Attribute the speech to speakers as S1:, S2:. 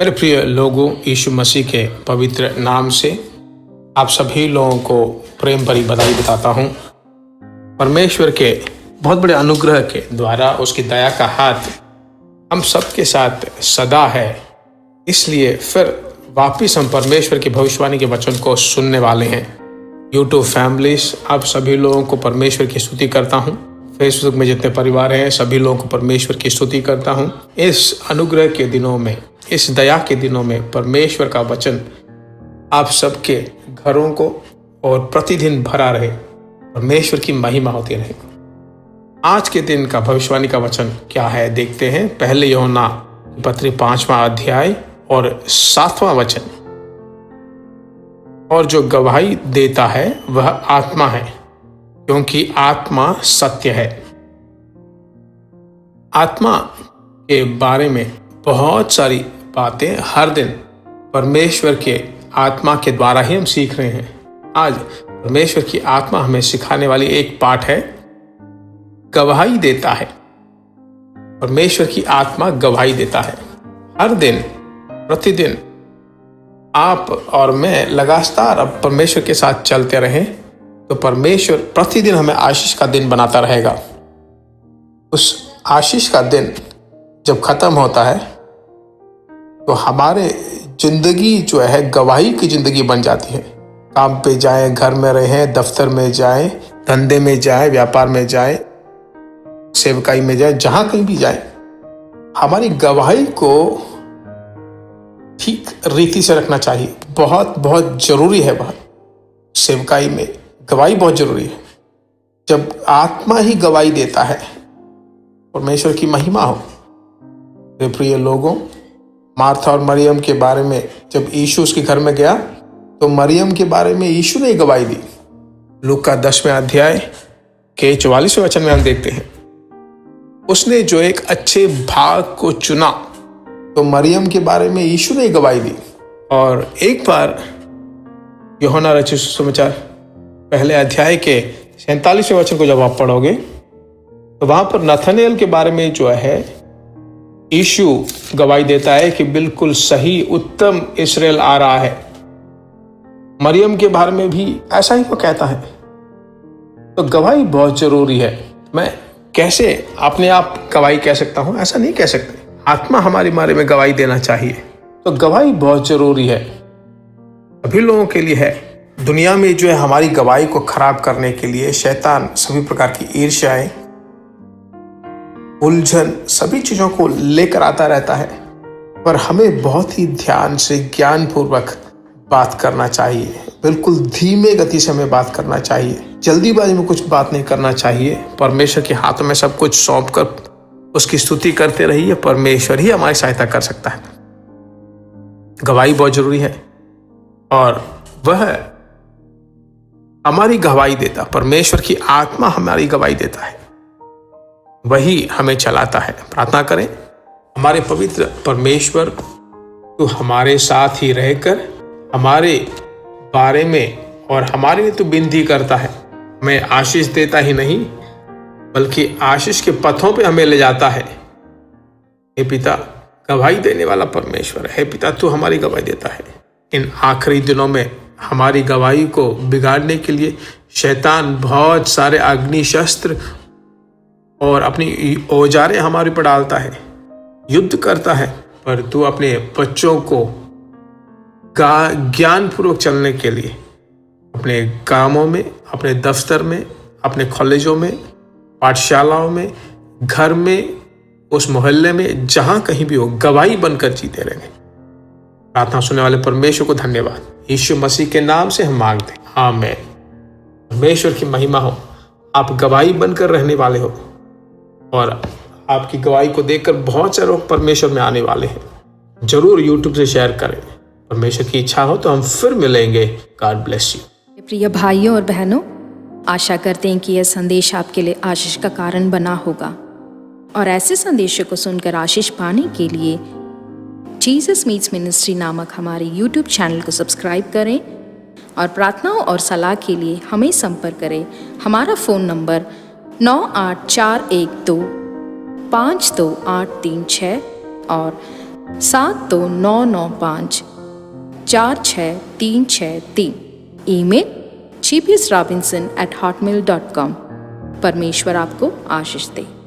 S1: मेरे प्रिय लोगों, यीशु मसीह के पवित्र नाम से आप सभी लोगों को प्रेम भरी बधाई बताता हूँ। परमेश्वर के बहुत बड़े अनुग्रह के द्वारा उसकी दया का हाथ हम सबके साथ सदा है। इसलिए फिर वापिस हम परमेश्वर की भविष्यवाणी के वचन को सुनने वाले हैं। यूट्यूब फैमिलीज, आप सभी लोगों को परमेश्वर की स्तुति करता हूँ। फेसबुक में जितने परिवार हैं सभी लोगों को परमेश्वर की स्तुति करता हूँ। इस अनुग्रह के दिनों में, इस दया के दिनों में परमेश्वर का वचन आप सबके घरों को और प्रतिदिन भरा रहे, परमेश्वर की महिमा होती रहे। आज के दिन का भविष्यवाणी का वचन क्या है देखते हैं। पहले यूहन्ना पत्री 5वां अध्याय और 7वां वचन। और जो गवाही देता है वह आत्मा है, क्योंकि आत्मा सत्य है। आत्मा के बारे में बहुत सारी बातें हर दिन परमेश्वर के आत्मा के द्वारा ही हम सीख रहे हैं। आज परमेश्वर की आत्मा हमें सिखाने वाली एक पाठ है, गवाही देता है। परमेश्वर की आत्मा गवाही देता है। हर दिन प्रतिदिन आप और मैं लगातार अब परमेश्वर के साथ चलते रहें तो परमेश्वर प्रतिदिन हमें आशीष का दिन बनाता रहेगा। उस आशीष का दिन जब खत्म होता है तो हमारे जिंदगी जो है गवाही की जिंदगी बन जाती है। काम पे जाएं, घर में रहें, दफ्तर में जाएं, धंधे में जाएं, व्यापार में जाएं, सेवकाई में जाएं, जहां कहीं भी जाएं, हमारी गवाही को ठीक रीति से रखना चाहिए। बहुत बहुत जरूरी है। वह सेवकाई में गवाही बहुत जरूरी है। जब आत्मा ही गवाही देता है, परमेश्वर की महिमा हो। मेरे प्रिय लोगों, मार्था और मरियम के बारे में जब यीशु उसके घर में गया तो मरियम के बारे में यीशु ने गवाही दी। लूका 10वें अध्याय के 44वें वचन में हम देखते हैं, उसने जो एक अच्छे भाग को चुना, तो मरियम के बारे में यीशु ने गवाही दी। और एक बार यूहन्ना रचित सुसमाचार पहले अध्याय के 47वें वचन को जब आप पढ़ोगे तो वहां पर नथानेल के बारे में जो है यीशु गवाही देता है कि बिल्कुल सही उत्तम इस्राएल आ रहा है। मरियम के बारे में भी ऐसा ही वो कहता है। तो गवाही बहुत जरूरी है। मैं कैसे अपने आप गवाही कह सकता हूं? ऐसा नहीं कह सकते। आत्मा हमारे बारे में गवाही देना चाहिए। तो गवाही बहुत जरूरी है, सभी लोगों के लिए है। दुनिया में जो है हमारी गवाही को खराब करने के लिए शैतान सभी प्रकार की ईर्ष्याएं, उलझन, सभी चीजों को लेकर आता रहता है। पर हमें बहुत ही ध्यान से, ज्ञानपूर्वक बात करना चाहिए। बिल्कुल धीमे गति से हमें बात करना चाहिए। जल्दीबाजी में कुछ बात नहीं करना चाहिए। परमेश्वर के हाथों में सब कुछ सौंप कर उसकी स्तुति करते रहिए। परमेश्वर ही हमारी सहायता कर सकता है। गवाही बहुत जरूरी है और वह हमारी गवाही देता, परमेश्वर की आत्मा हमारी गवाही देता है, वही हमें चलाता है। प्रार्थना करें। हमारे पवित्र परमेश्वर, तू हमारे साथ ही रहकर हमारे बारे में और हमारे लिए तू विनती करता है। हमें आशीष देता ही नहीं बल्कि आशीष के पथों पे हमें ले जाता है। हे पिता, गवाही देने वाला परमेश्वर, हे पिता, तू हमारी गवाही देता है। इन आखिरी दिनों में हमारी गवाही को बिगाड़ने के लिए शैतान बहुत सारे अग्नि शस्त्र और अपनी औजारें हमारे पर डालता है, युद्ध करता है। पर तू अपने बच्चों को ज्ञानपूर्वक चलने के लिए अपने कामों में, अपने दफ्तर में, अपने कॉलेजों में, पाठशालाओं में, घर में, उस मोहल्ले में, जहां कहीं भी हो, गवाही बनकर जीते रहेंगे। प्रार्थना सुनने वाले परमेश्वर को धन्यवाद। यीशु मसीह के नाम से हम मांगते हैं, आमीन। परमेश्वर की महिमा हो। आप गवाही बनकर रहने वाले हो और आपकी गवाही को देखकर बहुत सारे लोग परमेश्वर में आने वाले हैं। जरूर यूट्यूब से शेयर करें। परमेश्वर की इच्छा हो तो हम फिर मिलेंगे। God bless you.
S2: प्रिय भाइयों और बहनों, आशा करते हैं कि यह संदेश आपके लिए आशीष का कारण बना होगा और ऐसे संदेशों को सुनकर आशीष पाने के लिए जीसस मीट्स मिनिस्ट्री नामक हमारे यूट्यूब चैनल को सब्सक्राइब करें और प्रार्थनाओं और सलाह के लिए हमें संपर्क करें। हमारा फ़ोन नंबर 9841252836 और 7299546363। Email gbsrobinson@hotmail.com। परमेश्वर आपको आशीष दे।